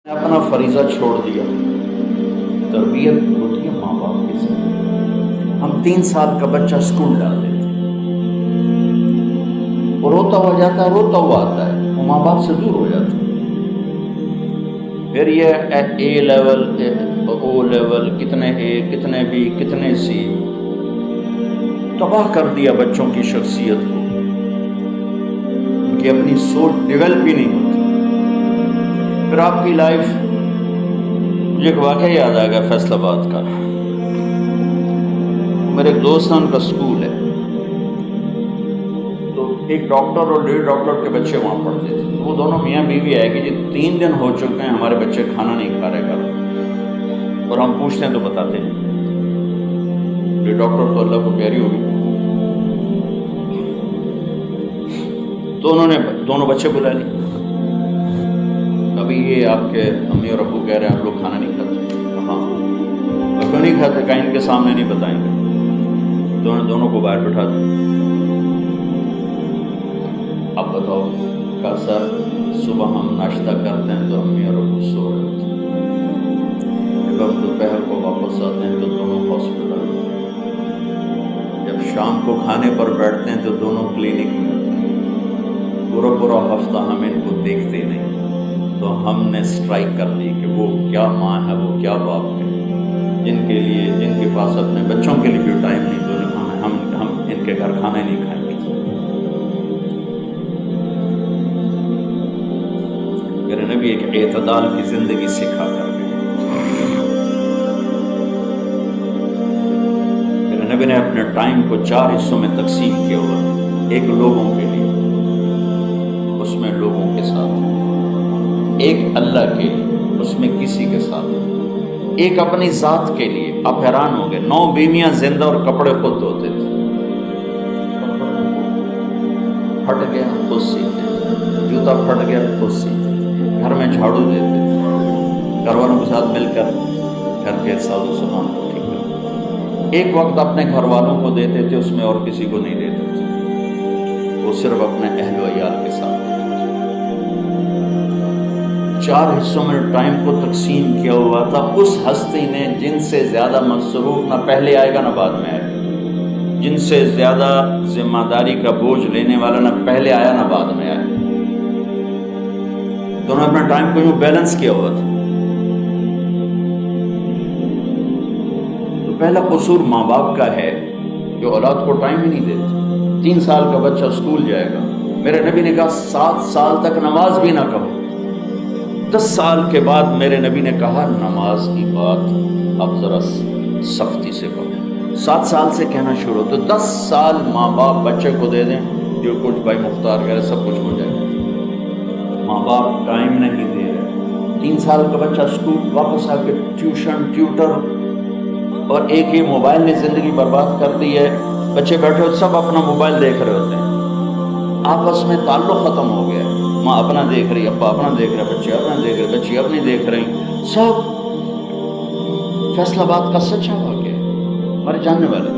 اپنا فریضہ چھوڑ دیا. تربیت ہوتی ہے ماں باپ کے ساتھ. ہم 3 سال کا بچہ اسکول ڈال دیتے اور روتا ہوا جاتا ہے، روتا ہوا آتا ہے، وہ ماں باپ سے دور ہو جاتا ہے. پھر یہ اے لیول، او لیول، کتنے اے، کتنے بی، کتنے سی، تباہ کر دیا بچوں کی شخصیت کو. ان کی اپنی سوچ ڈیولپ ہی نہیں ہوتی. پھر آپ کی لائف، مجھے ایک واقعہ یاد آ گیا فیصل آباد کا. میرے ایک دوست ہیں، ان کا اسکول ہے، تو ایک ڈاکٹر اور 1.5 ڈاکٹر کے بچے وہاں پڑھتے تھے. وہ دونوں میاں بیوی آئے کہ جی 3 دن ہو چکے ہیں ہمارے بچے کھانا نہیں کھا رہے گھر، اور ہم پوچھتے ہیں تو بتاتے ہیں. 1.5 ڈاکٹر تو اللہ کو پیاری ہوگی. تو انہوں نے دونوں بچے بلا لی. ابھی یہ آپ کے امی اور ابو کہہ رہے ہیں آپ لوگ کھانا نہیں کھاتے. ہاں. اور کیوں نہیں کھاتے؟ کہیں ان کے سامنے نہیں بتائیں گے. تو انہوں نے دونوں کو باہر بٹھا دیا. اب بتاؤ. کہا سر صبح ہم ناشتہ کرتے ہیں تو امی اور ابو سو رہے ہوتے ہیں، جب ہم دوپہر کو واپس آتے ہیں تو دونوں ہاسپٹل ہوتے ہیں، جب شام کو کھانے پر بیٹھتے ہیں تو دونوں کلینک میں ہوتے ہیں. پورا ہفتہ ہم ان کو دیکھتے نہیں. تو ہم نے اسٹرائک کر دی کہ وہ کیا ماں ہے، وہ کیا باپ ہے، جن کے پاس اپنے بچوں کے لیے بھی ٹائم نہیں. تو ہم ان کے گھر کھانا ہی نہیں کھائیں گے. میرے نبی ایک اعتدال کی زندگی سکھا کر گئے. میرے نبی نے اپنے ٹائم کو 4 حصوں میں تقسیم کیا ہوا تھا. ایک لوگوں کے لیے، اس میں لوگوں کے ساتھ. ایک اللہ کے لیے، اس میں کسی کے ساتھ. ایک اپنی ذات کے لیے. آپ حیران ہوں گے 9 بیویاں زندہ اور کپڑے خود دھوتے تھے. پھٹ گیا خود سیتے تھے، جوتا پھٹ گیا خود سیتے تھے، گھر میں جھاڑو دیتے تھے، گھر والوں کے ساتھ مل کر گھر کے ساز و سامان کو ٹھیک کرتے تھے. ایک وقت اپنے گھر والوں کو دیتے تھے، اس میں اور کسی کو نہیں دیتے تھے. وہ صرف اپنے اہل و عیال کے ساتھ. 4 حصوں میں ٹائم کو تقسیم کیا ہوا تھا. اس ہستی نے جن سے زیادہ مصروف نہ پہلے آئے گا نہ بعد میں آئے گا، جن سے زیادہ ذمہ داری کا بوجھ لینے والا نہ پہلے آیا نہ بعد میں آیا. تو انہوں نے اپنا ٹائم کو یوں بیلنس کیا ہوا تھا. تو پہلا قصور ماں باپ کا ہے جو اولاد کو ٹائم ہی نہیں دیتے. 3 سال کا بچہ اسکول جائے گا. میرے نبی نے کہا 7 سال تک نماز بھی نہ کہو. 10 سال کے بعد میرے نبی نے کہا نماز کی بات اب ذرا سختی سے کہو. 7 سال سے کہنا شروع. تو 10 سال ماں باپ بچے کو دے دیں، جو کچھ بھائی مختار کرے سب کچھ ہو جائے گا. ماں باپ ٹائم نہیں دے رہے. 3 سال کا بچہ اسکول واپس آ کے ٹیوشن، ٹیوٹر، اور ایک ہی موبائل نے زندگی برباد کر دی ہے. بچے بیٹھے ہو سب اپنا موبائل دیکھ رہے ہوتے ہیں. آپس میں تعلق ختم ہو گیا ہے. ماں اپنا دیکھ رہی، ابا اپنا دیکھ رہے، بچے اپنا دیکھ رہے، بچی اپنی دیکھ رہی. سب فیصل آباد کا سچا واقعہ ہے. ہمارے جاننے والے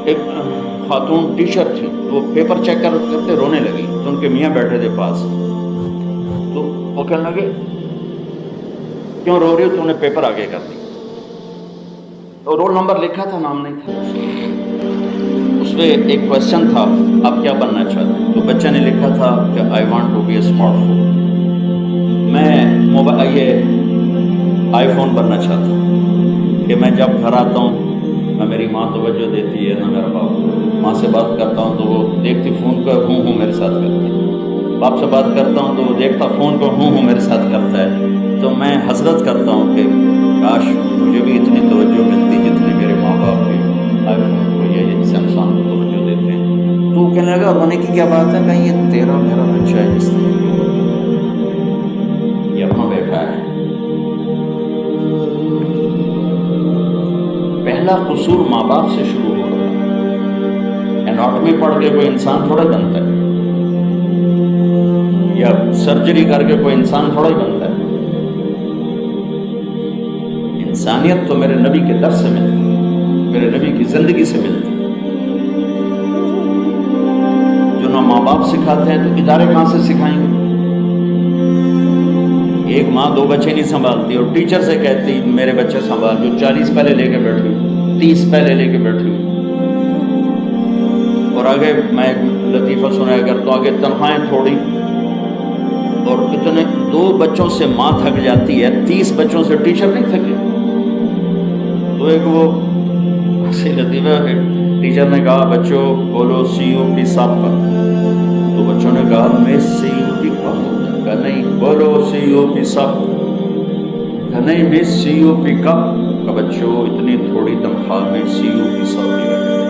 ایک خاتون ٹیچر تھی، وہ پیپر چیک کرتے رونے لگی. تو ان کے میاں بیٹھے تھے پاس. تو وہ کہنے لگے کیوں رو رہی ہو؟ تو انہیں پیپر آگے کر دی. تو رول نمبر لکھا تھا، نام نہیں تھا. اس میں ایک کوشچن تھا آپ کیا بننا چاہتے ہیں؟ تو بچے نے لکھا تھا کہ I want to be a smart phone. میں یہ آئی فون بننا چاہتا ہوں کہ میں جب گھر آتا ہوں نہ میری ماں توجہ دیتی ہے نہ میرا باپ. ماں سے بات کرتا ہوں تو وہ دیکھتی فون کو ہوں میرے ساتھ کرتی ہے. باپ سے بات کرتا ہوں تو وہ دیکھتا فون کو ہوں میرے ساتھ کرتا ہے. تو میں حسرت کرتا ہوں کہ کاش مجھے بھی اتنی توجہ ملتی جتنی میرے ماں باپ بھی آئی فون کو یا سیمسنگ کو توجہ دیتے ہیں. تو وہ کہنے لگا رونے کی کیا بات ہے؟ کہیں یہ تیرا میرا بچہ ہے جس نے یہ اپنا بیٹھا ہے. پہلا قصور ماں باپ سے شروع ہو رہا ہے. اناٹمی پڑھ کے کوئی انسان تھوڑا بنتا ہے، یا سرجری کر کے کوئی انسان تھوڑا ہی بنتا ہے. انسانیت تو میرے نبی کے در سے ملتی ہے، میرے نبی کی زندگی سے ملتی ہے. جو نہ ماں باپ سکھاتے ہیں تو ادارے کہاں سے سکھائیں گے؟ ایک ماں 2 بچے نہیں سنبھالتی اور ٹیچر سے کہتی میرے بچے سنبھال، جو 40 پہلے لے کے بیٹھی ہوئی، 30 پہلے لے کے بیٹھی ہوئی. اور آگے میں ایک لطیفہ سنایا کرتا ہوں، آگے تنخواہیں تھوڑی، اور اتنے 2 بچوں سے ماں تھک جاتی ہے، 30 بچوں سے ٹیچر نہیں تھکے. تو ایک وہ ہنسی لطیفہ ہے، ٹیچر نے کہا بچوں بولو COP صاحب کا. تو بچوں نے کہا میں COP کا ہوتا ہے، کہا نہیں بولو COP صاحب، کہا نہیں میں COP کا. کہا بچوں اتنی تھوڑی تنخواہ میں COP صاحب کی رکھے.